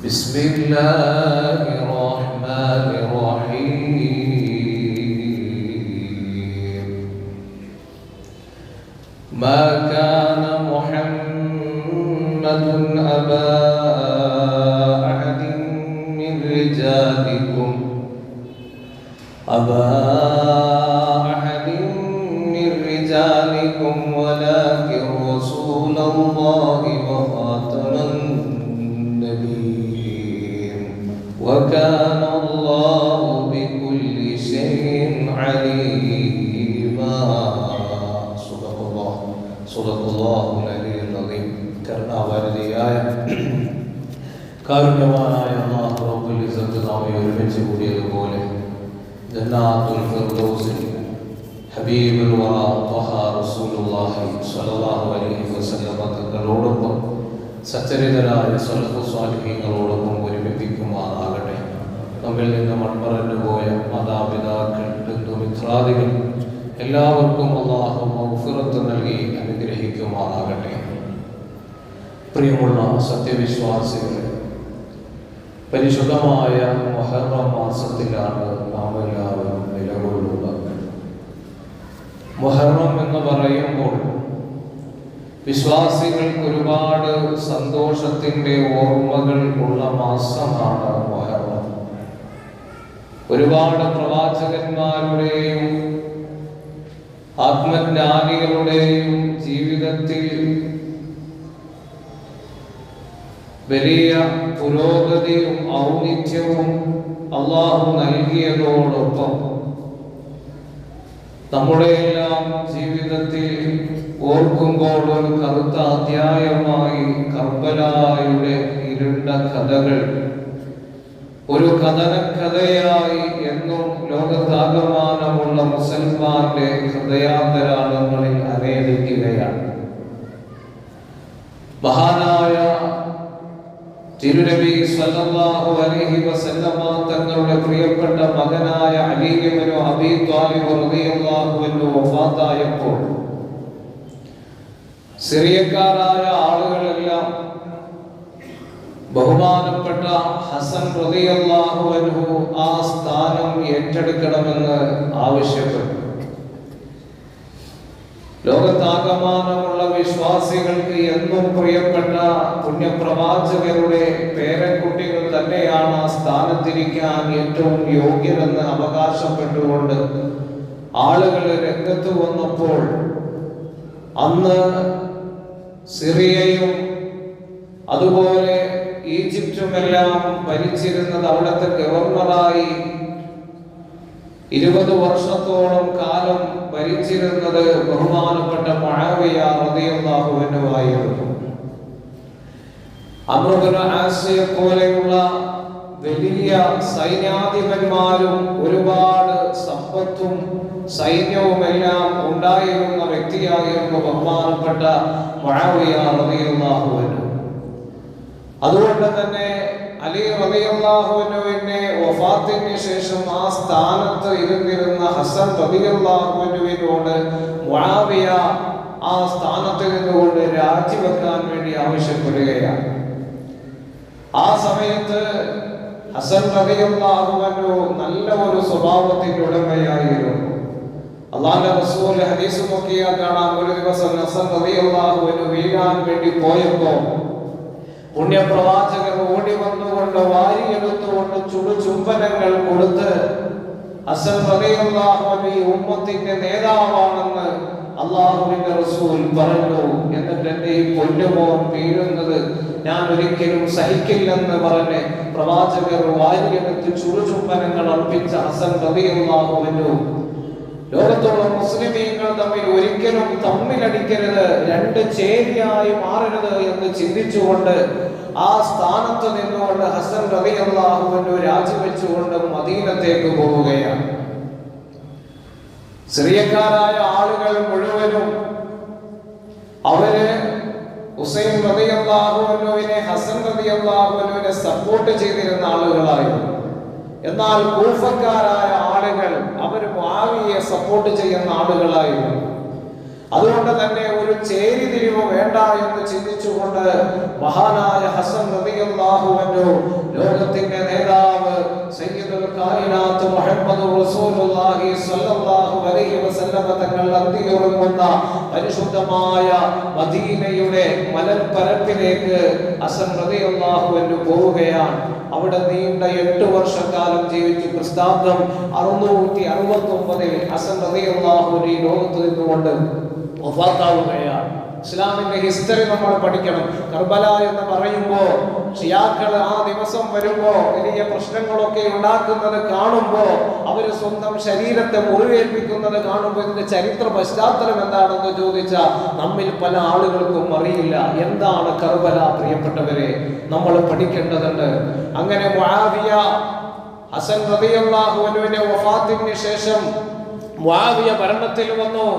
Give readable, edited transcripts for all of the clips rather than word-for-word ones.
بسم الله الرحمن الرحيم ما كان محمد أبا أحد من رجالكم ولكن رسول الله وخاتم النبيين وكان الله بكل شيء عليما صدق الله العلي العظيم കരുണാവാരിധിയായ കാരുണ്യവാനായ അല്ലാഹു റബ്ബുൽ ഇസ്സത്ത് നാമെ ഒരുമിച്ച് കൂടിയതുപോലെ ജന്നാത്തുൽ ഫിർദൗസിൽ ഹബീബുൽ വറ ത്വഹ റസൂലുള്ളാഹി സ്വല്ലല്ലാഹു അലൈഹി വസല്ലം തങ്ങളോടൊപ്പം സച്ചരിതരായ സലഫു സ്വാലിഹീങ്ങളോടൊപ്പം ഒരുമിപ്പിക്കുമാറാകട്ടെ. നമ്മിൽ നിന്ന് മൺമറഞ്ഞു പോയ മാതാപിതാക്കൾ, ബന്ധുമിത്രാദികൾ എല്ലാവർക്കും അല്ലാഹു മഗ്ഫിറത്ത് നൽകി അനുഗ്രഹിക്കുമാറാകട്ടെ. പ്രിയമുള്ള സത്യവിശ്വാസികളെ, പരിശുദ്ധമായ മുഹറം മാസത്തിലാണ് നാം എല്ലാവരും നിലകൊള്ളുന്നത്. മുഹറം എന്ന് പറയുമ്പോൾ വിശ്വാസികൾക്ക് ഒരുപാട് സന്തോഷത്തിൻ്റെ ഓർമ്മകൾ ഉള്ള മാസമാണ് മുഹറം. ഒരുപാട് പ്രവാചകന്മാരുടെയും ആത്മജ്ഞാനികളുടെയും ജീവിതത്തിൽ വലിയ പുരോഗതിയും ഔന്നിത്യവും അല്ലാഹു നൽകിയതോടൊപ്പം നമ്മുടെ എല്ലാം ജീവിതത്തിൽ ഓർക്കുമ്പോൾ ഒരു കറുത്ത അധ്യായമായി കർബലായുടെ ഇരുണ്ട കഥകൾ ഒരു കഥനക്കഥയായി എന്നും ലോകത്താകമാനമുള്ള മുസൽമാന്റെ ഹൃദയാന്തരാളങ്ങളിൽ അനേദിക്കുകയാണ്. മഹാനായ തിരുനബി സല്ലല്ലാഹു അലൈഹി വസല്ലമ തങ്ങളുടെ പ്രിയപ്പെട്ട മകനായ അലി ഇബ്നു അബീ ത്വാലിബ് റളിയല്ലാഹു അൻഹു വഫാത്തായപ്പോൾ സിറിയക്കാരായ ആളുകളെല്ലാം ബഹുമാനപ്പെട്ട ഹസൻ റളിയല്ലാഹു അൻഹു ആ സ്ഥാനം ഏറ്റെടുക്കണമെന്ന് ആവശ്യപ്പെട്ടു. ലോകത്താകമാനമുള്ള വിശ്വാസികൾക്ക് എന്നും പ്രിയപ്പെട്ട പുണ്യപ്രവാചകരുടെ പേരക്കുട്ടികൾ തന്നെയാണ് ആ സ്ഥാനത്തിരിക്കാൻ ഏറ്റവും യോഗ്യരെന്ന് അവകാശപ്പെട്ടുകൊണ്ട് ആളുകൾ രംഗത്ത് വന്നപ്പോൾ അന്ന് സിറിയയും അതുപോലെ ഈജിപ്തുമെല്ലാം ഭരിച്ചിരുന്നത് അവിടുത്തെ ഗവർണറായി 20 വർഷത്തോളം കാലം ഭരിച്ചിരുന്നത് ബഹുമാനപ്പെട്ട മുആവിയ റളിയല്ലാഹു അൻഹു ആയിരുന്നു. അംർ ഇബ്നു ആസിയെ പോലെയുള്ള വലിയ സൈന്യാധിപന്മാരും ഒരുപാട് സമ്പത്തും സൈന്യവും എല്ലാം ഉണ്ടായിരുന്ന വ്യക്തിയായിരുന്നു ബഹുമാനപ്പെട്ട മുആവിയ റളിയല്ലാഹു അൻഹു. അതുകൊണ്ട് തന്നെ അലി റളിയല്ലാഹു അൻഹുവിന്റെ വഫാത്തിന് ശേഷം ആ സ്ഥാനത്ത് ഇരുന്നിരുന്ന ഹസൻ റളിയല്ലാഹു അൻഹുവിനോട് മുആവിയ ആ സ്ഥാനത്ത് നിന്നുകൊണ്ട് രാജിവെക്കാൻ വേണ്ടി ആവശ്യപ്പെടുകയാണ്. ആ സമയത്ത് ഹസൻ റളിയല്ലാഹു അൻഹു നല്ല ഒരു സ്വഭാവത്തിന്റെ ഉടമയായിരുന്നു. അല്ലാഹുവിന്റെ റസൂൽ ഹദീസ് നോക്കിയാൽ കാണാം, ഒരു ദിവസം ഹസൻ റളിയല്ലാഹു അൻഹു വീഴാൻ വേണ്ടി പോയപ്പോൾ പുണ്യപ്രവാചകർ ഓടി വന്നുകൊണ്ട് വാരിയെടുത്തുകൊണ്ട് ചുംബനങ്ങൾ കൊടുത്ത് ഹസൻ റളിയല്ലാഹു അൻഹു ഈ ഉമ്മത്തിന്റെ നേതാവാണെന്ന് അല്ലാഹുവിന്റെ റസൂൽ പറഞ്ഞു. എന്നിട്ട് എന്റെ ഈ പൊന്നുമോൻ വീഴുന്നത് ഞാൻ ഒരിക്കലും സഹിക്കില്ലെന്ന് പറഞ്ഞ് പ്രവാചകർ വാരിയെടുത്ത് ചുംബനങ്ങൾ അർപ്പിച്ച ഹസൻ റളിയല്ലാഹു അൻഹു ലോകത്തുള്ള മുസ്ലിമീങ്ങൾ തമ്മിൽ ഒരിക്കലും തമ്മിലടിക്കരുത്, രണ്ട് ചേരിയായി മാറരുത് എന്ന് ചിന്തിച്ചുകൊണ്ട് ആ സ്ഥാനത്ത് നിന്നുകൊണ്ട് ഹസൻ റളിയല്ലാഹു അൻഹു രാജിവെച്ചുകൊണ്ട് മദീനത്തേക്ക് പോവുകയാണ്. സിറിയക്കാരായ ആളുകൾ മുഴുവനും അവര് ഹുസൈൻ റളിയല്ലാഹു അൻഹുവിനെ ഹസൻ റളിയല്ലാഹു അൻഹുവിനെ സപ്പോർട്ട് ചെയ്തിരുന്ന ആളുകളായിരുന്നു. എന്നാൽ കൂഫക്കാരായ ആളുകൾ അവർ മുആവിയയെ സപ്പോർട്ട് ചെയ്യുന്ന ആളുകളായിരുന്നു. അതുകൊണ്ട് തന്നെ ഒരു ചേരിതിരിവ് വേണ്ട എന്ന് ചിന്തിച്ചുകൊണ്ട് മഹാനായ ഹസൻ റളിയല്ലാഹു അൻഹു ലോകത്തിന്റെ നേതാവ് സയ്യിദുൽ കായിനാത്ത് മുഹമ്മദ് റസൂലുള്ളാഹി സ്വല്ലല്ലാഹു അലൈഹി വസല്ലം തങ്ങൾ അന്തിയുറങ്ങുന്ന പരിശുദ്ധമായ മദീനയുടെ മലർപ്പരപ്പിലേക്ക് ഹസൻ റളിയല്ലാഹു അൻഹു പോവുകയാണ്. അവിടെ നീണ്ട 8 വർഷക്കാലം ജീവിച്ചു. ക്രിസ്താബ്ദം 669 ഹസൻ റളിയല്ലാഹു അൻഹു ഈ ലോകത്ത് നിന്നുകൊണ്ട് വഫാത്താവുകയാണ്. ഇസ്ലാമിന്റെ ഹിസ്റ്ററി നമ്മൾ പഠിക്കണം. കർബല എന്ന് പറയുമ്പോൾ ഷിയാക്കൾ ആ ദിവസം വരുമ്പോ വലിയ പ്രശ്നങ്ങളൊക്കെ ഉണ്ടാക്കുന്നത് കാണുമ്പോ അവര് സ്വന്തം ശരീരത്തെ മുറിവേൽപ്പിക്കുന്നത് കാണുമ്പോൾ ഇതിന്റെ ചരിത്ര പശ്ചാത്തലം എന്താണെന്ന് ചോദിച്ചാൽ നമ്മിൽ പല ആളുകൾക്കും അറിയില്ല. എന്താണ് കർബല? പ്രിയപ്പെട്ടവരെ, നമ്മൾ പഠിക്കേണ്ടതുണ്ട്. അങ്ങനെ മുആവിയ ഹസൻ റളിയല്ലാഹു അൻഹുവിന്റെ വഫാത്തിന് ശേഷം മുആവിയ ഭരണത്തിൽ വന്നു.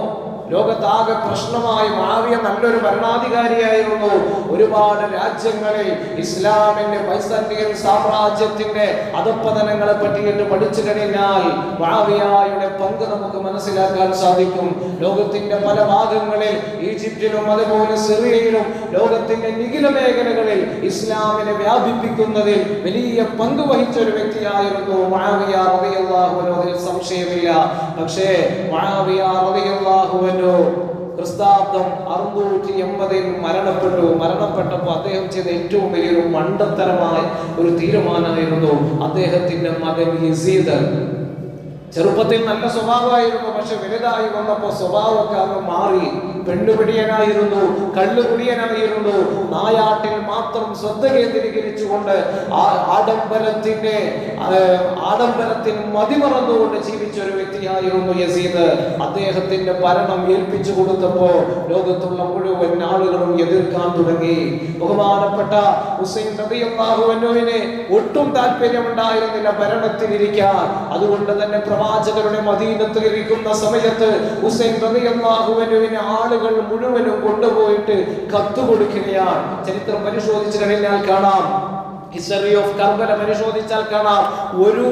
ലോകത്താകെ പ്രശ്നമായി. മുആവിയ നല്ലൊരു ഭരണാധികാരിയായിരുന്നു. ഒരുപാട് രാജ്യങ്ങളിൽ ഇസ്ലാമിന്റെ ബൈസന്റിയൻ സാമ്രാജ്യത്തിന്റെ അധപ്പതനങ്ങളെ പറ്റിയിട്ട് പഠിച്ചു കഴിഞ്ഞാൽ മുആവിയയുടെ പങ്ക് നമുക്ക് മനസ്സിലാക്കാൻ സാധിക്കും. ലോകത്തിന്റെ പല ഭാഗങ്ങളിൽ, ഈജിപ്തിലും അതുപോലെ സിറിയയിലും ലോകത്തിന്റെ നിഖില മേഖലകളിൽ ഇസ്ലാമിനെ വ്യാപിപ്പിക്കുന്നതിൽ വലിയ പങ്ക് വഹിച്ച ഒരു വ്യക്തിയായിരുന്നു മുആവിയ റളിയല്ലാഹു അൻഹു. അതിൽ സംശയമില്ല. പക്ഷേ മുആവിയ റളിയല്ലാഹു അൻഹു ക്രിസ്താബ്ദം 680 മരണപ്പെട്ടപ്പോൾ അദ്ദേഹം ചെയ്ത ഏറ്റവും വലിയൊരു മണ്ടത്തരമായ ഒരു തീരുമാനമായിരുന്നു അദ്ദേഹത്തിന്റെ മകൻ യസീദ്. ചെറുപ്പത്തിൽ നല്ല സ്വഭാവമായിരുന്നു. പക്ഷെ വലുതായി വന്നപ്പോൾ സ്വഭാവമൊക്കെ അങ്ങ് മാറി. പെണ്ണുപിടിയനായിരുന്നു, കള്ളുകുടിയനായിരുന്നു. നായാട്ടിൽ മാത്രം ശ്രദ്ധ കേന്ദ്രീകരിച്ചുകൊണ്ട് ആഡംബരത്തിന് മതിമറന്നുകൊണ്ട് ജീവിച്ച ഒരു വ്യക്തിയായിരുന്നു യസീദ്. അദ്ദേഹത്തിന്റെ ഭരണം ഏൽപ്പിച്ചു കൊടുത്തപ്പോ ലോകത്തുള്ള മുഴുവൻ ആളുകളും എതിർക്കാൻ തുടങ്ങി. ബഹുമാനപ്പെട്ട ഹുസൈൻ റളിയല്ലാഹു അൻഹുവിന് ഒട്ടും താല്പര്യമുണ്ടായിരുന്നില്ല ഭരണത്തിലിരിക്കാൻ. അതുകൊണ്ട് തന്നെ പ്രവാചകരുടെ മദീനത്തിൽ ഇരിക്കുന്ന സമയത്ത് ഹുസൈൻ റളിയല്ലാഹു അൻഹുവിനെ ആളുകൾ മുഴുവനും കൊണ്ടുപോയിട്ട് കത്ത് കൊടുക്കുകയാണ്. ചരിത്രം പരിശോധിച്ചു കഴിഞ്ഞാൽ കാണാം, ഹിസ്റ്ററി ഓഫ് കർബല പരിശോധിച്ചാൽ കാണാം, ഒരു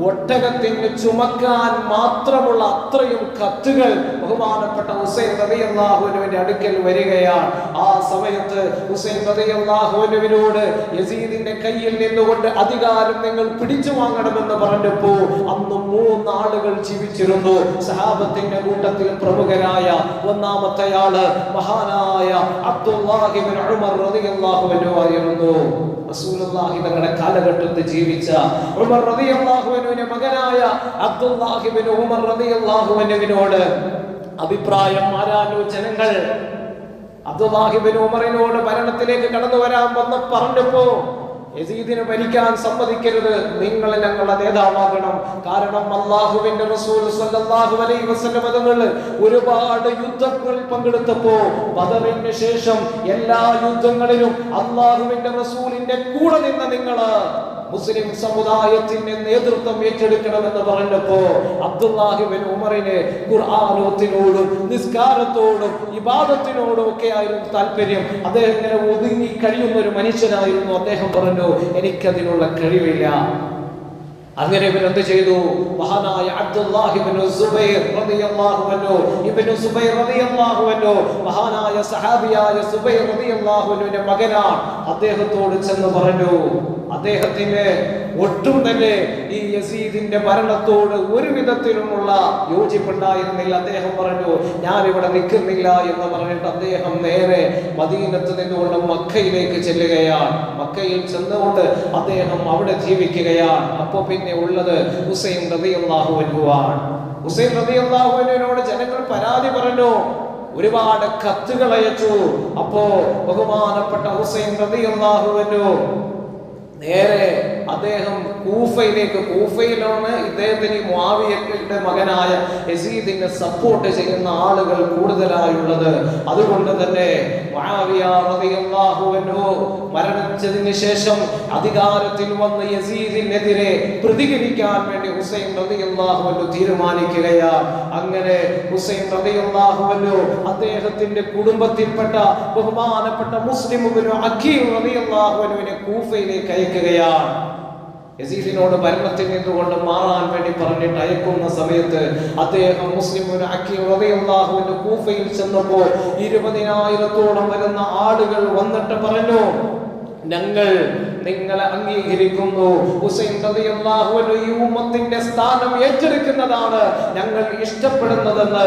ഒട്ടകത്തിന് ചുമക്കാൻ മാത്രമുള്ള അത്രയും കത്തുകൾ ബഹുമാനപ്പെട്ട ഹുസൈൻ റളിയല്ലാഹു അൻഹുവിന്റെ അടുക്കൽ വരികയാണ്. ആ സമയത്ത് ഹുസൈൻ റളിയല്ലാഹു അൻഹുവിനോട് യസീദിന്റെ കയ്യിൽ നിന്നുകൊണ്ട് അധികാരം നിങ്ങൾ പിടിച്ചു വാങ്ങണമെന്ന് പറഞ്ഞപ്പോൾ അന്ന് 3 ആളുകൾ ജീവിച്ചിരുന്നു. സഹാബത്തിന്റെ കൂട്ടത്തിൽ പ്രമുഖരായ ഒന്നാമത്തെ ആള് മഹാനായ അബ്ദുല്ലാഹി ഇബ്നു ഉമർ റളിയല്ലാഹു അൻഹു ആയിരുന്നു. റസൂലുള്ളാഹി തങ്ങളുടെ കാലഘട്ടത്തിൽ ജീവിച്ച ഉമർ റളിയല്ലാഹു അൻഹുവിന്റെ മകനായ അബ്ദുല്ലാഹി ഇബ്നു ഉമർ റളിയല്ലാഹു അൻഹുവിനോട് അഭിപ്രായം മാറാനോ ജനങ്ങൾ അബ്ദുല്ലാഹി ഇബ്നു ഉമറിനോട് ഭരണത്തിലേക്ക് കടന്നു വരാൻ വന്ന് പറഞ്ഞപ്പോ യസീദിനെ ഭരിക്കാൻ സമ്മതിക്കരുത്, നിങ്ങൾ ഞങ്ങളുടെ നേതാവാകണം. കാരണം അല്ലാഹുവിന്റെ റസൂൽ സ്വല്ലല്ലാഹു അലൈഹി വസല്ലം തങ്ങൾ ഒരുപാട് യുദ്ധങ്ങളിൽ പങ്കെടുത്തപ്പോ ബദറിന് ശേഷം എല്ലാ യുദ്ധങ്ങളിലും അല്ലാഹുവിന്റെ റസൂലിന്റെ കൂടെ നിന്ന നിങ്ങള് മുസ്ലിം സമുദായത്തിന്റെ നേതൃത്വം ഏറ്റെടുക്കണമെന്ന് പറഞ്ഞപ്പോ അബ്ദുല്ലാഹി ഇബ്നു ഉമറിന് ഖുർആനോത്തിനോടും നിസ്കാരത്തോടും ഇബാദത്തിനോടും ഒക്കെ ആയിരുന്നു താല്പര്യം. അദ്ദേഹം ഇങ്ങനെ ഒതുങ്ങി കഴിയുന്ന ഒരു മനുഷ്യനായിരുന്നു. അദ്ദേഹം പറഞ്ഞു, എനിക്കതിനുള്ള കഴിവില്ല. അങ്ങനെ ഇവൻ എന്ത് ചെയ്തു? മഹാനായ അബ്ദുല്ലാഹി ഇബ്നു സുബൈർ റളിയല്ലാഹു അൻഹു മഹാനായ സഹാബിയായ സുബൈർ റളിയല്ലാഹു അൻഹുവിന്റെ മകനാണ്. അദ്ദേഹത്തോട് ചെന്ന് പറഞ്ഞു, അദ്ദേഹത്തിന് ഒട്ടും തന്നെ ഈ യസീദിന്റെ ഭരണത്തോട് ഒരു വിധത്തിലുമുള്ള യോജിപ്പുണ്ടായിരുന്നില്ല. അദ്ദേഹം പറഞ്ഞു, ഞാൻ ഇവിടെ നിൽക്കുന്നില്ല എന്ന് പറഞ്ഞിട്ട് അദ്ദേഹം നേരെ മദീനത്ത് നിന്നുകൊണ്ട് മക്കയിലേക്ക് ചെല്ലുകയാണ്. മക്കയിൽ ചെന്നുകൊണ്ട് അദ്ദേഹം അവിടെ ജീവിക്കുകയാണ്. അപ്പൊ പിന്നെ ഉള്ളത് ഹുസൈൻ റളിയല്ലാഹു അൻഹു ആണ്. ഹുസൈൻ റളിയല്ലാഹു അൻഹുവിനോട് ജനങ്ങൾ പരാതി പറഞ്ഞു, ഒരുപാട് കത്തുകൾ അയച്ചു. അപ്പോ ബഹുമാനപ്പെട്ട ഹുസൈൻ റളിയല്ലാഹു അൻഹു നേരെ അദ്ദേഹം കൂഫയിലാണ് ഇദ്ദേഹത്തിന് മുആവിയയുടെ മകനായ യസീദിനെ സപ്പോർട്ട് ചെയ്യുന്ന ആളുകൾ കൂടുതലായുള്ളത്. അതുകൊണ്ട് തന്നെ മുആവിയ റളിയല്ലാഹു അൻഹു മരണത്തിന് ശേഷം അധികാരത്തിൽ വന്ന യസീദിനെതിരെ പ്രതികരിക്കാൻ വേണ്ടി ഹുസൈൻ റളിയല്ലാഹു അൻഹു തീരുമാനിക്കുകയാണ്. അങ്ങനെ ഹുസൈൻ റളിയല്ലാഹു അൻഹു അദ്ദേഹത്തിന്റെ കുടുംബത്തിൽപ്പെട്ട ബഹുമാനപ്പെട്ട മുസ്ലിം ഇബ്നു അഖീൽ റളിയല്ലാഹു അൻഹുവിനെ കൂഫയിലേക്ക് അയക്കുകയാണ്. യസീദിനോട് ഭരണത്തിൽ നിന്നുകൊണ്ട് മാറാൻ വേണ്ടി പറഞ്ഞിട്ട് അയക്കുന്ന സമയത്ത് അദ്ദേഹം മുസ്ലിം അക്കീൽ റളിയല്ലാഹുവിന്റെ കൂഫയിൽ ചെന്നപ്പോൾ 20,000-ഓളം വരുന്ന ആളുകൾ വന്നിട്ട് പറഞ്ഞു, ഞങ്ങൾ നിങ്ങളെ അംഗീകരിക്കുന്നു. ഹുസൈൻ റളിയല്ലാഹു അൻഹു ഈ ഉമ്മത്തിന്റെ സ്ഥാനം ഏറ്റെടുക്കുന്നതാണ് ഞങ്ങൾ ഇഷ്ടപ്പെടുന്നതെന്ന്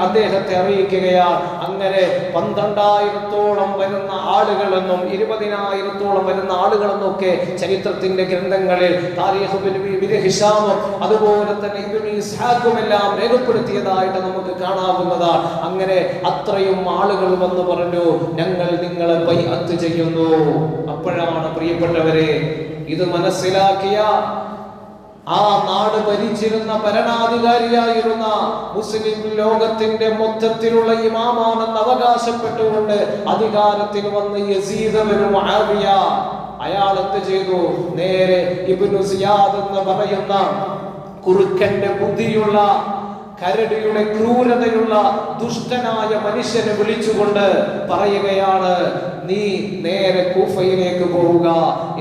അദ്ദേഹത്തെ അറിയിക്കുകയാണ്. അങ്ങനെ 12,000-ഓളം വരുന്ന ആളുകളെന്നും 20,000-ഓളം വരുന്ന ആളുകളെന്നൊക്കെ ചരിത്രത്തിന്റെ ഗ്രന്ഥങ്ങളിൽ താരീഖ് ഇബ്നു ഹിശാമും അതുപോലെ തന്നെ ഇബ്നു ഇസ്ഹാഖും എല്ലാം രേഖപ്പെടുത്തിയതായിട്ട് നമുക്ക് കാണാവുന്നതാണ്. അങ്ങനെ അത്രയും ആളുകൾ വന്ന് പറഞ്ഞു, ഞങ്ങൾ നിങ്ങളെ ബൈഅത്ത് ചെയ്യുന്നു. അപ്പോഴാണ് പ്രിയപ്പെട്ടവരെ ഇത് മനസ്സിലാക്കിയ ആ നാട് ഭരിച്ചിരുന്ന ഭരണാധികാരിയായിരുന്ന മുസ്ലിം ലോകത്തിന്റെ മൊത്തത്തിലുള്ള ഇമാമാണെന്ന് അവകാശപ്പെട്ടുകൊണ്ട് അധികാരത്തിൽ വന്ന യസീദ് ബിൻ മുആവിയ അയാൾ എന്ത് ചെയ്തു? നേരെ ഇബ്നു സിയാദ് എന്ന് പറയുന്ന കുറുക്കന്റെ ബുദ്ധിയുള്ള, കരടിയുടെ ക്രൂരതയുള്ള ദുഷ്ടനായ മനുഷ്യനെ വിളിച്ചുകൊണ്ട് പറയുകയാണ്, നീ നേരെ കൂഫയിലേക്ക് പോവുക.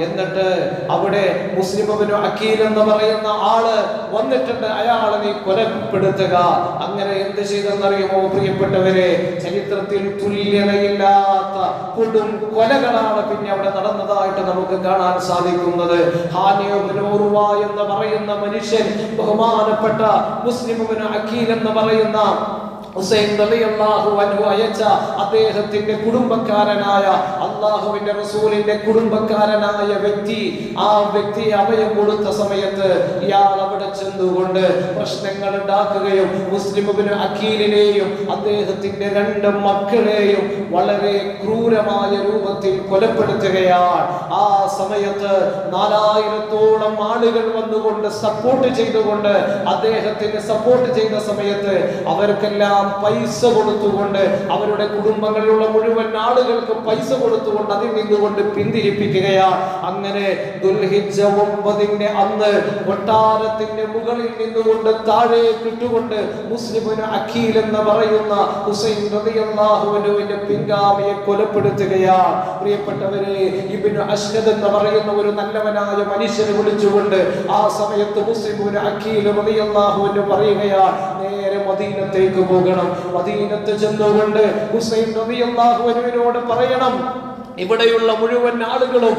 എന്നിട്ട് അവിടെ മുസ്ലിം ഇബ്നു അക്കീൽ എന്ന് പറയുന്ന ആള് വന്നിട്ടുണ്ട്, അയാളെ നീ കൊലപ്പെടുത്തുക. അങ്ങനെ എന്ത് ചെയ്തെന്നറിയുമോ പ്രിയപ്പെട്ടവരെ? ചരിത്രത്തിൽ തുല്യതയില്ലാത്ത കൊടും കൊലകളാണ് പിന്നെ അവിടെ നടന്നതായിട്ട് നമുക്ക് കാണാൻ സാധിക്കുന്നത്. ഹാനിയ ഇബ്നു ഉർവ എന്ന് പറയുന്ന മനുഷ്യൻ ബഹുമാനപ്പെട്ട മുസ്ലിം ഇബ്നു അക്കീൽ എന്ന് പറയുന്ന ഹുസൈൻ റളിയല്ലാഹു അൻഹു അയച്ച അദ്ദേഹത്തിന്റെ കുടുംബക്കാരനായ അല്ലാഹുവിന്റെ റസൂലിന്റെ കുടുംബക്കാരനായ ആ വ്യക്തിയെ അഭയം കൊടുത്ത സമയത്ത് ഇയാൾ അവിടെ ചെന്നുകൊണ്ട് പ്രശ്നങ്ങൾ ഉണ്ടാക്കുകയും മുസ്ലിം ഇബ്നു അക്കീലിനെയും അദ്ദേഹത്തിന്റെ 2 മക്കളെയും വളരെ ക്രൂരമായ രൂപത്തിൽ കൊലപ്പെടുത്തുകയാണ്. ആ സമയത്ത് 4,000-ഓളം ആളുകൾ വന്നുകൊണ്ട് സപ്പോർട്ട് ചെയ്തുകൊണ്ട് അദ്ദേഹത്തിന് സപ്പോർട്ട് ചെയ്ത സമയത്ത് അവർക്കെല്ലാം പൈസ കൊടുത്തുകൊണ്ട്, അവരുടെ കുടുംബങ്ങളിലുള്ള മുഴുവൻ ആളുകൾക്ക് പൈസ കൊടുത്തുകൊണ്ട് അതിൽ നിന്നുകൊണ്ട് പിന്തിരിപ്പിക്കുകയാണ്. അങ്ങനെ ദുൽഹിജ്ജ 9-ന്റെ അന്ന് കൊട്ടാരത്തിന്റെ മുകളിൽ നിന്നുകൊണ്ട് താഴേക്ക് ഇട്ടുകൊണ്ട് മുസ്ലിം ഇബ്നു അക്കീൽ എന്ന് പറയുന്ന ഹുസൈൻ റളിയല്ലാഹു അൻഹുവിന്റെ പിൻഗാമിയെ കൊലപ്പെടുത്തുകയാണ്. പ്രിയപ്പെട്ടവരെ, ഇബ്നു അശ്ഹദ് എന്ന് പറയുന്ന ഒരു നല്ലവനായ മനുഷ്യനെ വിളിച്ചുകൊണ്ട് ആ സമയത്ത് മുസ്ലിം ഇബ്നു അക്കീൽ റളിയല്ലാഹു അൻഹു പറയുകയാണ്, നേരെ മദീനത്തേക്ക് പോകണം. മദീനത്ത് ചെന്നുകൊണ്ട് ഹുസൈൻ റളിയല്ലാഹു അൻഹുവിനോട് പറയണം, ഇവിടെയുള്ള മുഴുവൻ ആളുകളും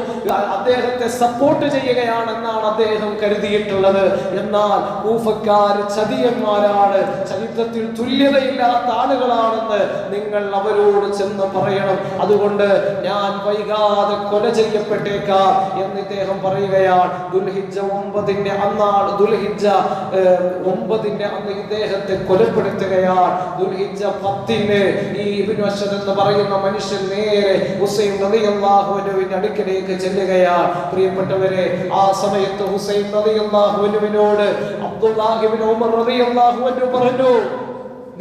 അദ്ദേഹത്തെ സപ്പോർട്ട് ചെയ്യുകയാണെന്നാണ് അദ്ദേഹം കരുതിയിട്ടുള്ളത്. എന്നാൽ കൂഫക്കാർ ചതിയന്മാരാണ്, ചരിത്രത്തിൽ തുല്യതയില്ലാത്ത ആളുകളാണെന്ന് നിങ്ങൾ അവരോട് ചെന്ന് പറയണം. അതുകൊണ്ട് ഞാൻ വൈകാതെ കൊല ചെയ്യപ്പെട്ടേക്കാം എന്ന് ഇദ്ദേഹം പറയുകയാണ്. ദുൽഹിജ്ജ 9-ന്റെ അന്നാണ്, ദുൽഹിജ്ജ 9-ന്റെ അന്ന് ഇദ്ദേഹത്തെ കൊലപ്പെടുത്തുകയാണ്. ദുൽഹിജ്ജ 10-ന് ഈ ഇബ്നു അശ്ഹദ് എന്ന് പറയുന്ന മനുഷ്യൻ നേരെ ഹുസൈൻ റളിയല്ലാഹു അൻഹുവിന്റെ അടുക്കലേക്ക് ചെല്ലുകയാണ്. പ്രിയപ്പെട്ടവരെ, ആ സമയത്ത് ഹുസൈൻ റളിയല്ലാഹു അൻഹുവിനോട് അബ്ദുല്ലാഹ് ഇബ്നു ഉമർ റളിയല്ലാഹു അൻഹു പറഞ്ഞു,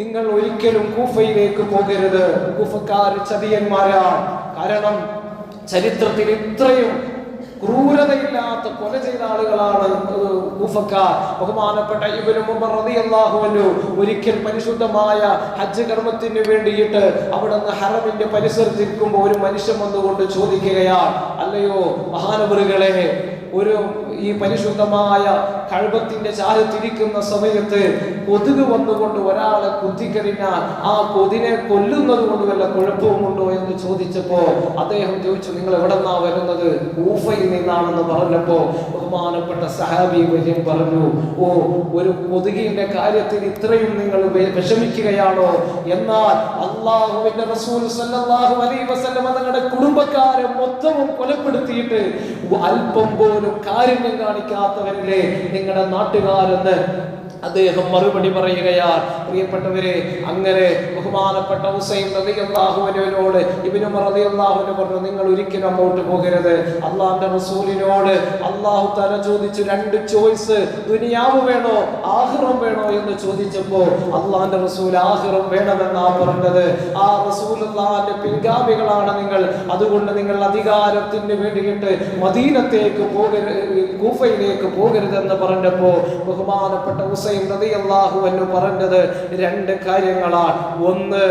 നിങ്ങൾ ഒരിക്കലും കൂഫയിലേക്ക് പോകരുത്, കൂഫക്കാർ ചതിയന്മാരാണ്. കാരണം ചരിത്രത്തിൽ ഇത്രയും ക്രൂരതയില്ലാത്ത കൊല ചെയ്ത ആളുകളാണ് കൂഫക്കാർ. ബഹുമാനപ്പെട്ട ഇബ്നു ഉമർ റളിയല്ലാഹു അൻഹു ഒരിക്കൽ പരിശുദ്ധമായ ഹജ്ജ് കർമ്മത്തിന് വേണ്ടിയിട്ട് അവിടുന്ന് ഹറമിന്റെ പരിസരത്തിരിക്കുമ്പോൾ ഒരു മനുഷ്യൻ വന്നുകൊണ്ട് ചോദിക്കുകയാണ്, അല്ലയോ മഹാനവറുകളെ, ഈ പരിശുദ്ധമായ കഅബത്തിന്റെ ചാരത്തിരിക്കുന്ന സമയത്ത് കൊതുക് വന്നുകൊണ്ട് ഒരാളെ കുത്തിക്കഴിഞ്ഞാൽ ആ കൊതിനെ കൊല്ലുന്നത് കൊണ്ട് വല്ല കുഴപ്പവുമുണ്ടോ എന്ന് ചോദിച്ചപ്പോ അദ്ദേഹം ചോദിച്ചു, നിങ്ങൾ എവിടെന്നാ വരുന്നത്? കൂഫയിൽ നിന്നാണെന്ന് പറഞ്ഞപ്പോ ബഹുമാനപ്പെട്ട സഹാബി വര്യൻ പറഞ്ഞു, ഓ, ഒരു കൊതുകിന്റെ കാര്യത്തിൽ ഇത്രയും നിങ്ങൾ വിഷമിക്കുകയാണോ? എന്നാൽ അല്ലാഹുവിന്റെ റസൂൽ സല്ലല്ലാഹു അലൈഹി വസല്ലം തങ്ങളുടെ കുടുംബക്കാരെ മൊത്തവും കൊലപ്പെടുത്തിയിട്ട് അല്പം പോലും കാരുണ്യം കാണിക്കാത്തവരില്ലേ നിങ്ങളുടെ നാട്ടുകാരെന്ന് അദ്ദേഹം മറുപടി പറയുകയാണ്. പ്രിയപ്പെട്ടവരെ, അങ്ങനെ ബഹുമാനപ്പെട്ട ഹുസൈൻ റളിയല്ലാഹു അൻഹുവിനോട് ഇബ്നു ഉമർ റളിയല്ലാഹു അൻഹു പറഞ്ഞു, നിങ്ങൾ ഒരിക്കലും അങ്ങോട്ട് പോകരുത്. അല്ലാഹുവിന്റെ റസൂലിനോട് അല്ലാഹു തആല ചോദിച്ചു, 2 ചോയ്സ്, ദുനിയാവ് വേണോ ആഖിറം വേണോ എന്ന് ചോദിച്ചപ്പോൾ അല്ലാഹുവിന്റെ റസൂൽ ആഖിറം വേണമെന്നാ പറഞ്ഞത്. ആ റസൂലുള്ളാഹിന്റെ പിൻഗാമികളാണ് നിങ്ങൾ, അതുകൊണ്ട് നിങ്ങൾ അധികാരത്തിന് വേണ്ടിയിട്ട് മദീനത്തേക്ക് പോകരുത്, കൂഫയിലേക്ക് പോകരുതെന്ന് പറഞ്ഞപ്പോൾ ബഹുമാനപ്പെട്ട ഹുസൈൻ ഹുസൈൻ റളിയല്ലാഹു അൻഹു പറഞ്ഞത് രണ്ട് കാര്യങ്ങളാണ്. ഒന്ന്,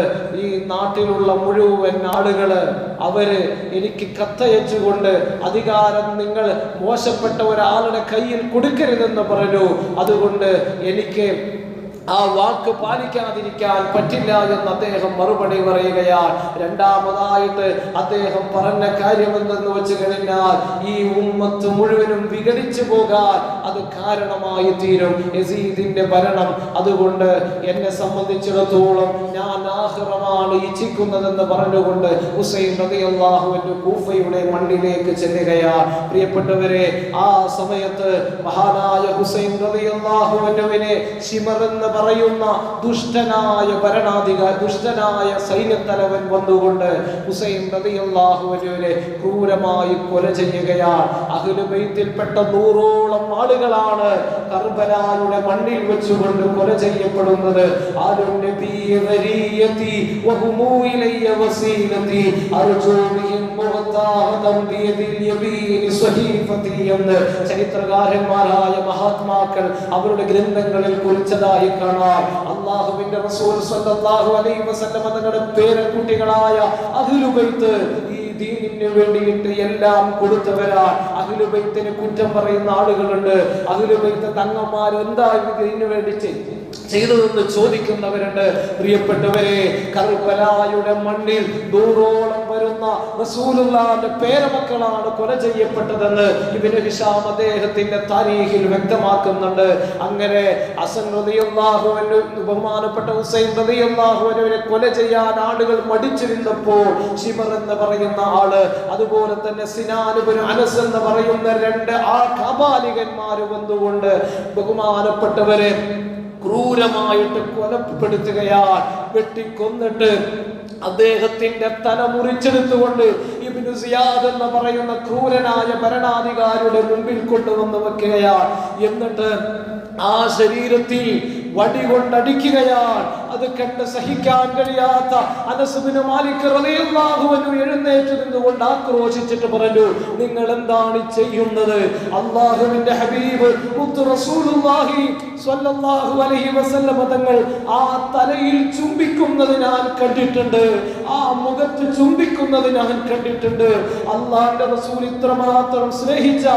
ഈ നാട്ടിലുള്ള മുഴുവൻ ആളുകള് അവര് എനിക്ക് കത്തയച്ചുകൊണ്ട് അധികാരം നിങ്ങൾ മോശപ്പെട്ട ഒരാളുടെ കയ്യിൽ കൊടുക്കരുതെന്ന് പറഞ്ഞു. അതുകൊണ്ട് എനിക്ക് ആ വാക്ക് പാലിക്കാതിരിക്കാൻ പറ്റില്ല എന്ന് അദ്ദേഹം മറുപടി പറയുകയാണ്. രണ്ടാമതായിട്ട് അദ്ദേഹം പറഞ്ഞ കാര്യം എന്തെന്ന് വെച്ച് കഴിഞ്ഞാൽ ഈ ഉമ്മത്ത് മുഴുവനും വിഘടിച്ചു പോകാൻ അത് കാരണമായി തീരും യസീദിന്റെ ഭരണം. അതുകൊണ്ട് എന്നെ സംബന്ധിച്ചിടത്തോളം ഞാൻ ആഖിറമാണ് ഇച്ഛിക്കുന്നതെന്ന് പറഞ്ഞുകൊണ്ട് ഹുസൈൻ റളിയല്ലാഹു അൻഹു കൂഫയുടെ മണ്ണിലേക്ക് ചെല്ലുകയാണ്. പ്രിയപ്പെട്ടവരെ, ആ സമയത്ത് മഹാനായ ഹുസൈൻ റളിയല്ലാഹു അൻഹുവിനെ ശിമർ എന്ന് പറയുന്ന ദുഷ്ടനായ ദുഷ്ടനായ സൈന്യത്തലവൻ വന്നുകൊണ്ട് ഹുസൈൻ റളിയല്ലാഹു അൻഹുവിനെ ക്രൂരമായി കൊല ചെയ്യുകയാണ്. അഹ്ലു ബൈത്തിൽപ്പെട്ട 100ഓളം ആളുകളാണ് കർബലായുടെ മണ്ണിൽ വെച്ചുകൊണ്ട് കൊല ചെയ്യപ്പെടുന്നത്. ചരിത്രകാരന്മാരായ മഹാത്മാക്കൾ അവരുടെ ഗ്രന്ഥങ്ങളിൽ കുറിച്ചതായി കാണാം. അല്ലാഹുവിന്റെ റസൂൽ സ്വല്ലല്ലാഹു അലൈഹി വസല്ലം തങ്ങളുടെ പേരക്കുട്ടികളായ അഹ്ലു ബൈത്ത് ഈ ദീനിന് വേണ്ടിയിട്ട് എല്ലാം കൊടുത്തവരാണ്. അഹ്ലു ബൈത്തിനെ കുറ്റം പറയുന്ന ആളുകളുണ്ട്. അഹ്ലു ബൈത്ത് തങ്ങന്മാർ എന്താ ഇതിനു വേണ്ടി ചെയ്തതെന്ന് ചോദിക്കുന്നവരുണ്ട്. പ്രിയപ്പെട്ടവരെ, കർബലായുടെ മണ്ണിൽ 100ഓളം വരുന്ന റസൂലുള്ളാഹിന്റെ പേരമക്കളാണ് കൊല ചെയ്യപ്പെട്ടതെന്ന് ഇബ്നു ഹിശാം അദ്ദേഹത്തിന്റെ താരീഖിൽ വ്യക്തമാക്കുന്നുണ്ട്. അങ്ങനെ ഹസൻ റളിയല്ലാഹു അൻഹു ബഹുമാനപ്പെട്ട ഹുസൈൻ റളിയല്ലാഹു അൻഹുവിനെ കൊല ചെയ്യാൻ ആളുകൾ മടിച്ചിരുന്നപ്പോൾ ശിമർ എന്ന് പറയുന്ന ആള്, അതുപോലെ തന്നെ സിനാൻ ഇബ്നു അനസ് എന്ന് പറയുന്ന 2 കാബാലികന്മാർ വന്നുകൊണ്ട് ബഹുമാനപ്പെട്ടവരെ ക്രൂരമായിട്ട് കൊലപ്പെടുത്തുകയാണ്. വെട്ടിക്കൊന്നിട്ട് അദ്ദേഹത്തിന്റെ തല മുറിച്ചെടുത്തുകൊണ്ട് ഇബ്നു സിയാദ് എന്ന് പറയുന്ന ക്രൂരനായ ഭരണാധികാരിയുടെ മുമ്പിൽ കൊണ്ടുവന്ന് വെക്കുകയാണ്. എന്നിട്ട് ആ ശരീരത്തിൽ വടി കൊണ്ടടിക്കുകയാണ്. അത് കണ്ട് സഹിക്കാൻ കഴിയാത്ത അനസ് ബിൻ മാലിക് റളിയല്ലാഹു അൻഹു എഴുന്നേറ്റ് നിന്നുകൊണ്ട് ആക്രോശിച്ചിട്ട് പറഞ്ഞു, നിങ്ങൾ എന്താണ് ചെയ്യുന്നത്? അല്ലാഹുവിന്റെ ഹബീബ് മുത്ത് റസൂലുള്ളാഹി സ്വല്ലല്ലാഹു അലൈഹി വസല്ലം തങ്ങൾ ആ തലയിൽ ചുംബിക്കുന്നത് ഞാൻ കണ്ടിട്ടുണ്ട്, ആ മുഖത്ത് ചുംബിക്കുന്നത് ഞാൻ കണ്ടിട്ടുണ്ട്. അല്ലാഹുവിന്റെ റസൂൽ ഇത്രമാത്രം സ്നേഹിച്ച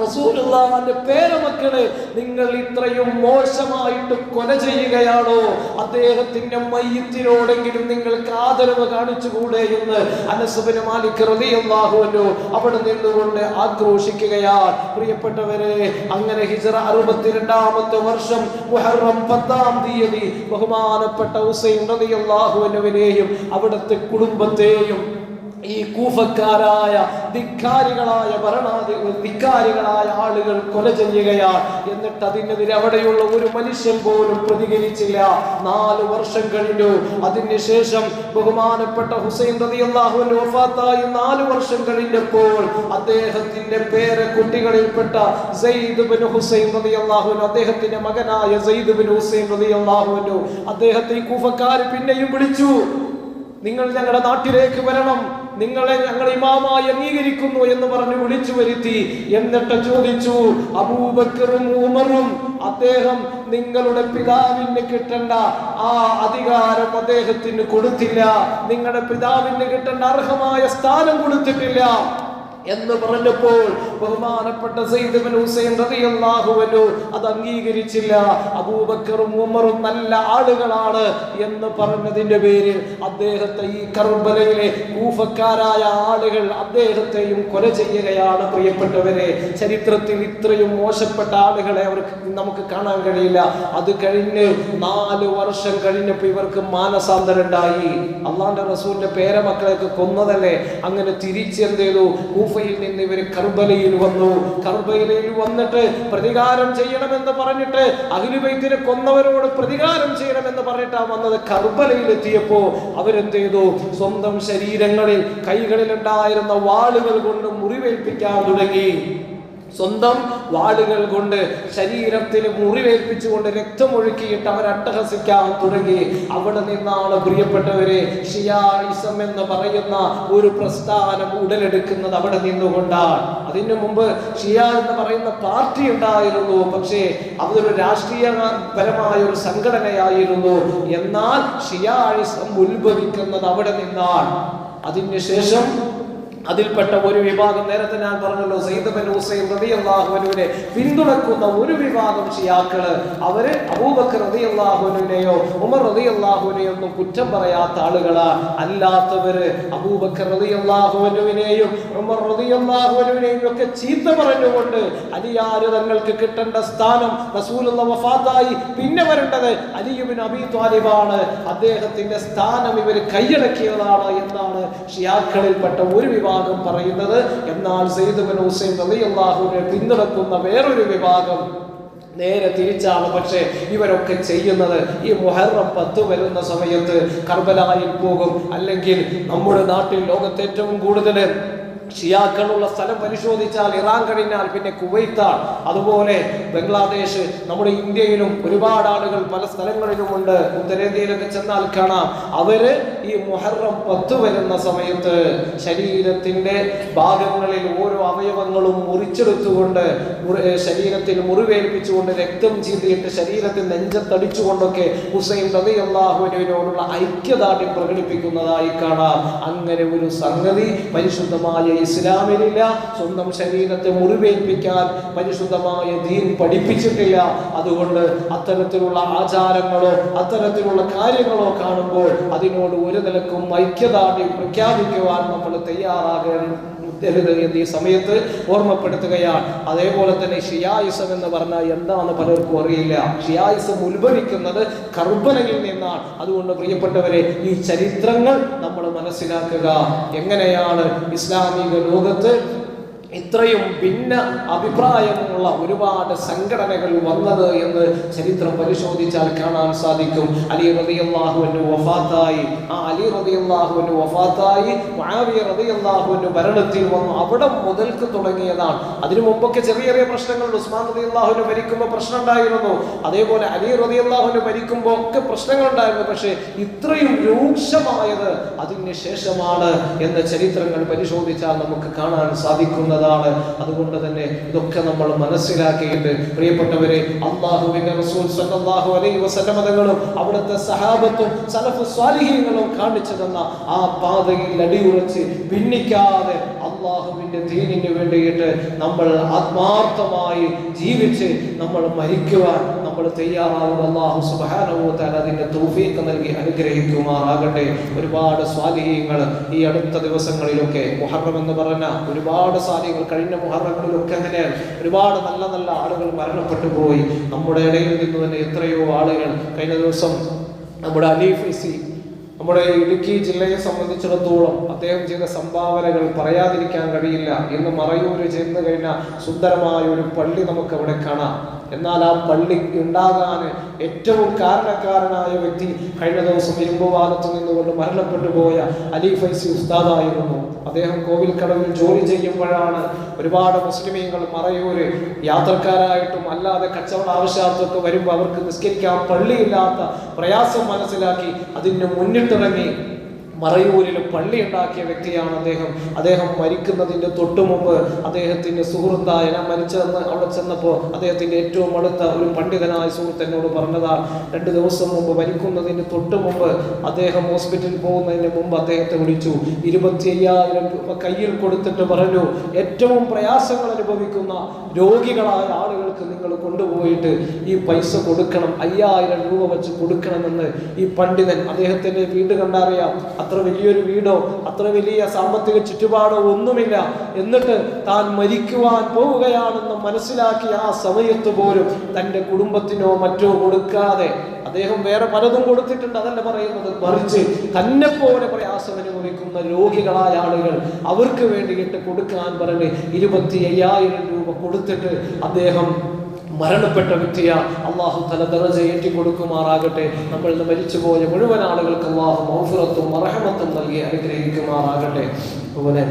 റസൂലുള്ളാഹിന്റെ പേരമക്കളെ നിങ്ങൾ ഇത്രയും മോശമായിട്ട് കൊല ചെയ്യുകയാണോ? അദ്ദേഹത്തിന്റെ മയ്യിത്തിനോടെങ്കിലും നിങ്ങൾക്ക് ആദരവ് കാണിച്ചുകൂടെ എന്ന് അനസ് ബിൻ മാലിക് റളിയല്ലാഹു അൻഹു അവിടെ നിന്നുകൊണ്ട് ആക്രോശിക്കുകയാണ്. പ്രിയപ്പെട്ടവരെ, അങ്ങനെ ഹിജ്റ 62-ാമത്തെ വർഷം മുഹറം 10-ാം തീയതി ബഹുമാനപ്പെട്ട ഹുസൈൻ റളിയല്ലാഹു അൻഹുവിനെയും അവിടുത്തെ കുടുംബത്തെയും ഈ കൂഫക്കാരായ ധിക്കാരികളായ ആളുകൾ കൊല ചെയ്യുകയാണ്. എന്നിട്ട് അതിനെതിരെ അവിടെയുള്ള ഒരു മനുഷ്യൻ പോലും പ്രതികരിച്ചില്ല. 4 വർഷം കഴിഞ്ഞു. അതിനുശേഷം ബഹുമാനപ്പെട്ട ഹുസൈൻ റളിയല്ലാഹു അൻഹു വഫാത്തായി 4 വർഷം കഴിഞ്ഞപ്പോൾ അദ്ദേഹത്തിന്റെ പേരക്കുട്ടികളിൽപ്പെട്ട സയ്യിദ് ബിൻ ഹുസൈൻ റളിയല്ലാഹു അൻഹു, അദ്ദേഹത്തിന്റെ മകനായ സയ്യിദ് ബിൻ ഹുസൈൻ റളിയല്ലാഹു അൻഹു, അദ്ദേഹത്തെ ഈ കൂഫക്കാർ പിന്നെയും വിളിച്ചു, നിങ്ങൾ ഞങ്ങളുടെ നാട്ടിലേക്ക് വരണം, നിങ്ങളെ ഞങ്ങൾ ഇമാമായി അംഗീകരിക്കുന്നു എന്ന് പറഞ്ഞ് വിളിച്ചു വരുത്തി. എന്നിട്ട് ചോദിച്ചു, അബൂബക്കറും ഉമറും അദ്ദേഹം നിങ്ങളുടെ പിതാവിന് കിട്ടേണ്ട ആ അധികാരം അദ്ദേഹത്തിന് കൊടുത്തില്ല, നിങ്ങളുടെ പിതാവിന് കിട്ടേണ്ട അർഹമായ സ്ഥാനം കൊടുത്തിട്ടില്ല എന്ന് പറഞ്ഞപ്പോൾ ബഹുമാനപ്പെട്ട സയ്യിദ് ഇബ്നു ഹുസൈൻ റളിയല്ലാഹു അൻഹു അത് അംഗീകരിച്ചില്ല. അബൂബക്കറും ഉമറും നല്ല ആളുകളാണ് എന്ന് പറഞ്ഞതിന്റെ പേരിൽ അദ്ദേഹത്തെ ഈ കർബലയിലെ കൂഫക്കാരായ ആളുകൾ അദ്ദേഹത്തെയും കൊല ചെയ്യുകയാണ്. പ്രിയപ്പെട്ടവരെ, ചരിത്രത്തിൽ ഇത്രയും മോശപ്പെട്ട ആളുകളെ അവർക്ക് നമുക്ക് കാണാൻ കഴിയില്ല. അത് കഴിഞ്ഞ് 4 വർഷം കഴിഞ്ഞപ്പോൾ ഇവർക്ക് മാനസാന്തരം ഉണ്ടായി. അള്ളാഹുവിന്റെ റസൂലിന്റെ പേരമക്കളെയൊക്കെ കൊന്നതല്ലേ, അങ്ങനെ തിരിച്ചെന്ത് ചെയ്തു? കൂഫയിൽ നിന്ന് ഇവർ കർബലയിൽ വന്നു. കർബലയിൽ വന്നിട്ട് പ്രതികാരം ചെയ്യണമെന്ന് പറഞ്ഞിട്ട് അഹ്ലു ബൈത്തിനെ കൊന്നവരോട് പ്രതികാരം ചെയ്യണമെന്ന് പറഞ്ഞിട്ടാണ് വന്നത്. കർബലയിൽ എത്തിയപ്പോ അവരെന്ത് ചെയ്തു? സ്വന്തം ശരീരങ്ങളിൽ കൈകളിൽ ഉണ്ടായിരുന്ന വാളുകൾ കൊണ്ട് മുറിവേൽപ്പിക്കാൻ തുടങ്ങി. സ്വന്തം വാളുകൾ കൊണ്ട് ശരീരത്തിൽ മുറിവേൽപ്പിച്ചുകൊണ്ട് രക്തമൊഴുക്കിയിട്ട് അവർ അട്ടഹസിക്കാൻ തുടങ്ങി. അവിടെ നിന്നാണ് പ്രിയപ്പെട്ടവരെ ഷിയായിസം എന്ന് പറയുന്ന ഒരു പ്രസ്ഥാനം ഉടലെടുക്കുന്നത്. അവിടെ നിന്നുകൊണ്ടാണ്. അതിനു മുമ്പ് ഷിയ എന്ന് പറയുന്ന പാർട്ടി ഉണ്ടായിരുന്നു, പക്ഷേ അതൊരു രാഷ്ട്രീയപരമായ ഒരു സംഘടനയായിരുന്നു. എന്നാൽ ഷിയായിസം ഉത്ഭവിക്കുന്നത് അവിടെ നിന്നാണ്. അതിനുശേഷം അതിൽപ്പെട്ട ഒരു വിഭാഗം, നേരത്തെ ഞാൻ പറഞ്ഞല്ലോ, സയ്യിദ് ബിൻ ഹുസൈൻ റളിയല്ലാഹു അൻഹുവിനെ പിന്തുണക്കുന്ന ഒരു വിഭാഗം ഷിയാക്കള്, അവര് അബൂബക്കർ റളിയല്ലാഹു അൻഹുവിനെയോ ഉമർ റളിയല്ലാഹു അൻഹുവിനെയോ ഒന്നും കുറ്റം പറയാത്ത ആളുകളാണ്. അല്ലാത്തവര് അബൂബക്കർ റളിയല്ലാഹു അൻഹുവിനെയും ഉമർ റളിയല്ലാഹു അൻഹുവിനെയും ഒക്കെ ചീത്ത പറഞ്ഞുകൊണ്ട് അലിയാര് തങ്ങൾക്ക് കിട്ടേണ്ട സ്ഥാനം, റസൂലുള്ളാഹി വഫാത്തായി പിന്നെ വരേണ്ടത് അലി ഇബ്നു അബീ ത്വാലിബാണ്, അദ്ദേഹത്തിന്റെ സ്ഥാനം ഇവർ കൈയടക്കിയതാണ് എന്നാണ് ഷിയാക്കളിൽപ്പെട്ട ഒരു വിഭാഗം പറയുന്നത്. എന്നാൽ സയ്യിദ് ബിൻ ഹുസൈൻ റളിയല്ലാഹു അൻഹു പിന്തുണക്കുന്ന വേറൊരു വിഭാഗം നേരെ തിരിച്ചാണ്. പക്ഷേ ഇവരൊക്കെ ചെയ്യുന്നത് ഈ മുഹറം 10 വരുന്ന സമയത്ത് കർബലായിൽ പോകും. അല്ലെങ്കിൽ നമ്മുടെ നാട്ടിൽ ലോകത്ത് ഏറ്റവും കൂടുതൽ ഷിയാക്കളുള്ള സ്ഥലം പരിശോധിച്ചാൽ ഇറാൻ കഴിഞ്ഞാൽ പിന്നെ കുവൈത്താണ്. അതുപോലെ ബംഗ്ലാദേശ്, നമ്മുടെ ഇന്ത്യയിലും ഒരുപാട് ആളുകൾ പല സ്ഥലങ്ങളിലുമുണ്ട്. ഉത്തരേന്ത്യയിലൊക്കെ ചെന്നാൽ കാണാം, അവര് ഈ മുഹറം 10 വരുന്ന സമയത്ത് ശരീരത്തിന്റെ ഭാഗങ്ങളിൽ ഓരോ അവയവങ്ങളും മുറിച്ചെടുത്തുകൊണ്ട് ശരീരത്തിൽ മുറിവേൽപ്പിച്ചുകൊണ്ട് രക്തം ചീന്തിയിട്ട് ശരീരത്തിൽ നെഞ്ചത്തടിച്ചുകൊണ്ടൊക്കെ ഹുസൈൻ റളിയല്ലാഹു അൻഹുവിനോടുള്ള ഐക്യദാർഢ്യം പ്രകടിപ്പിക്കുന്നതായി കാണാം. അങ്ങനെ ഒരു സംഗതി പരിശുദ്ധമായ ഇസ്ലാമിലില്ല. സ്വന്തം ശരീരത്തെ മുറിവേൽപ്പിക്കാൻ പരിശുദ്ധമായ ദീൻ പഠിപ്പിച്ചിട്ടില്ല. അതുകൊണ്ട് അത്തരത്തിലുള്ള ആചാരങ്ങളോ അത്തരത്തിലുള്ള കാര്യങ്ങളോ കാണുമ്പോൾ അതിനോട് ഒരു നിലക്കും ഐക്യദാർഢ്യം പ്രഖ്യാപിക്കുവാൻ നമ്മൾ തയ്യാറാകണം എന്ന് ഈ സമയത്ത് ഓർമ്മപ്പെടുത്തുകയാണ്. അതേപോലെ തന്നെ ഷിയായിസം എന്ന് പറഞ്ഞാൽ എന്താണെന്ന് പലർക്കും അറിയില്ല. ഷിയായിസം ഉത്ഭവിക്കുന്നത് കർബലയിൽ നിന്നാണ്. അതുകൊണ്ട് പ്രിയപ്പെട്ടവരെ, ഈ ചരിത്രങ്ങൾ നമ്മൾ മനസ്സിലാക്കുക. എങ്ങനെയാണ് ഇസ്ലാമിക ലോകത്ത് ഇത്രയും ഭിന്ന അഭിപ്രായമുള്ള ഒരുപാട് സംഘടനകൾ വന്നത് എന്ന് ചരിത്രം പരിശോധിച്ചാൽ കാണാൻ സാധിക്കും. അലി റളിയല്ലാഹു അൻഹു വഫാത്തായി. ആ അലി റളിയല്ലാഹു അൻഹു വഫാത്തായി മുആവിയ റളിയല്ലാഹു അൻഹു ഭരണത്തിൽ വന്നു. അവിടെ മുതൽക്ക് തുടങ്ങിയതാണ്. അതിനു മുമ്പൊക്കെ ചെറിയ ചെറിയ പ്രശ്നങ്ങൾ, ഉസ്മാൻ റളിയല്ലാഹു അൻഹു ഭരിക്കുമ്പോൾ പ്രശ്നം ഉണ്ടായിരുന്നു. അതേപോലെ അലി റളിയല്ലാഹു അൻഹു ഭരിക്കുമ്പോൾ ഒക്കെ പ്രശ്നങ്ങൾ ഉണ്ടായിരുന്നു. പക്ഷേ ഇത്രയും രൂക്ഷമായത് അതിന് ശേഷമാണ് എന്ന് ചരിത്രങ്ങൾ പരിശോധിച്ചാൽ നമുക്ക് കാണാൻ സാധിക്കുന്നത്. അതുകൊണ്ട് തന്നെ ഇതൊക്കെ നമ്മൾ മനസ്സിലാക്കിയിട്ട് പ്രിയപ്പെട്ടവരെ, അല്ലാഹുവിന്റെ റസൂൽ സല്ലല്ലാഹു അലൈഹി വസല്ലം തങ്ങളും അവിടുത്തെ സഹാബത്തും സലഫ് സ്വാലിഹീങ്ങളും കാണിച്ചു തന്ന ആ പാതയിൽ അടിയുറച്ച് ഭിന്നിക്കാതെ അല്ലാഹുവിന്റെ ദീനിന് വേണ്ടിയിട്ട് നമ്മൾ ആത്മാർത്ഥമായി ജീവിച്ച് നമ്മൾ മരിക്കുവാൻ നമ്മൾ തയ്യാറാവുക. അല്ലാഹു സുബ്ഹാനഹു വ തആല അതിന്റെ തൗഫീഖ് നൽകി അനുഗ്രഹിക്കുമാറാകട്ടെ. ഒരുപാട് സ്വാലിഹീങ്ങൾ ഈ അടുത്ത ദിവസങ്ങളിലൊക്കെ മുഹറം എന്ന് പറഞ്ഞ ഒരുപാട് കഴിഞ്ഞ മുഹറങ്ങളിലൊക്കെ അങ്ങനെയാണ് ഒരുപാട് നല്ല നല്ല ആളുകൾ മരണപ്പെട്ടു പോയി. നമ്മുടെ ഇടയിൽ നിന്ന് തന്നെ എത്രയോ ആളുകൾ. കഴിഞ്ഞ ദിവസം നമ്മുടെ അലി ഫൈസി, നമ്മുടെ ഇടുക്കി ജില്ലയെ സംബന്ധിച്ചിടത്തോളം അദ്ദേഹം ചെയ്ത സംഭാവനകൾ പറയാതിരിക്കാൻ കഴിയില്ല. ഇന്ന് മറയൂര് ചെന്ന് കഴിഞ്ഞാൽ സുന്ദരമായ ഒരു പള്ളി നമുക്ക് അവിടെ കാണാം. എന്നാൽ ആ പള്ളി ഉണ്ടാകാൻ ഏറ്റവും കാരണക്കാരനായ വ്യക്തി കഴിഞ്ഞ ദിവസം ഇരുമ്പുവാലത്ത് നിന്നുകൊണ്ട് മരണപ്പെട്ടു പോയ അലി ഫൈസി ഉസ്താദായിരുന്നു. അദ്ദേഹം കോവിൽക്കടവിൽ ജോലി ചെയ്യുമ്പോഴാണ് ഒരുപാട് മുസ്ലിമീങ്ങൾ മറയൂര് യാത്രക്കാരായിട്ടും അല്ലാതെ കച്ചവട ആവശ്യാർത്ഥമൊക്കെ വരുമ്പോൾ അവർക്ക് നിസ്കരിക്കാൻ പള്ളിയില്ലാത്ത പ്രയാസം മനസ്സിലാക്കി അതിന് മുന്നിട്ടിറങ്ങി മറയൂരിൽ പള്ളി ഉണ്ടാക്കിയ വ്യക്തിയാണ് അദ്ദേഹം. അദ്ദേഹം മരിക്കുന്നതിൻ്റെ തൊട്ടു മുമ്പ് അദ്ദേഹത്തിൻ്റെ സുഹൃത്തായ, ഞാൻ മരിച്ചതെന്ന് അവിടെ ചെന്നപ്പോൾ അദ്ദേഹത്തിൻ്റെ ഏറ്റവും അടുത്ത ഒരു പണ്ഡിതനായ സുഹൃത്ത് എന്നോട് പറഞ്ഞതാണ്, 2 ദിവസം മുമ്പ് മരിക്കുന്നതിന് തൊട്ട് മുമ്പ് അദ്ദേഹം ഹോസ്പിറ്റലിൽ പോകുന്നതിന് മുമ്പ് അദ്ദേഹത്തെ വിളിച്ചു. 25,000 രൂപ കയ്യിൽ കൊടുത്തിട്ട് പറഞ്ഞു, ഏറ്റവും പ്രയാസങ്ങൾ അനുഭവിക്കുന്ന രോഗികളായ ആളുകൾക്ക് നിങ്ങൾ കൊണ്ടുപോയിട്ട് ഈ പൈസ കൊടുക്കണം, 5,000 രൂപ വെച്ച് കൊടുക്കണമെന്ന്. ഈ പണ്ഡിതൻ, അദ്ദേഹത്തിൻ്റെ വീട് കണ്ടറിയാം, അത്ര വലിയൊരു വീടോ അത്ര വലിയ സാമ്പത്തിക ചുറ്റുപാടോ ഒന്നുമില്ല. എന്നിട്ട് താൻ മരിക്കുവാൻ പോവുകയാണെന്ന് മനസ്സിലാക്കിയ ആ സമയത്ത് പോലും തൻ്റെ കുടുംബത്തിനോ മറ്റോ കൊടുക്കാതെ, അദ്ദേഹം വേറെ പലതും കൊടുത്തിട്ടുണ്ട്, അതല്ല പറയുന്നത്, മറിച്ച് തന്നെ പോലെ പ്രയാസം അനുഭവിക്കുന്ന രോഗികളായ ആളുകൾ അവർക്ക് വേണ്ടിയിട്ട് കൊടുക്കാൻ പറഞ്ഞ് 25,000 രൂപ കൊടുത്തിട്ട് അദ്ദേഹം മരണപ്പെട്ട വ്യക്തിയാ. അല്ലാഹു തആല ദറജ ഏറ്റി കൊടുക്കുമാറാകട്ടെ. നമ്മളിൽ നിന്ന് മരിച്ചുപോയ മുഴുവൻ ആളുകൾക്ക് അല്ലാഹു മഗ്ഫിറത്തും റഹ്മത്തും നൽകി അനുഗ്രഹിക്കുമാറാകട്ടെ. അതുപോലെ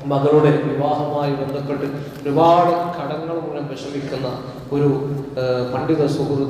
മകളുടെ വിവാഹവുമായി ബന്ധപ്പെട്ട് ഒരുപാട് കടങ്ങൾ മൂലം വിഷമിക്കുന്ന ഒരു പണ്ഡിത സുഹൃത്ത്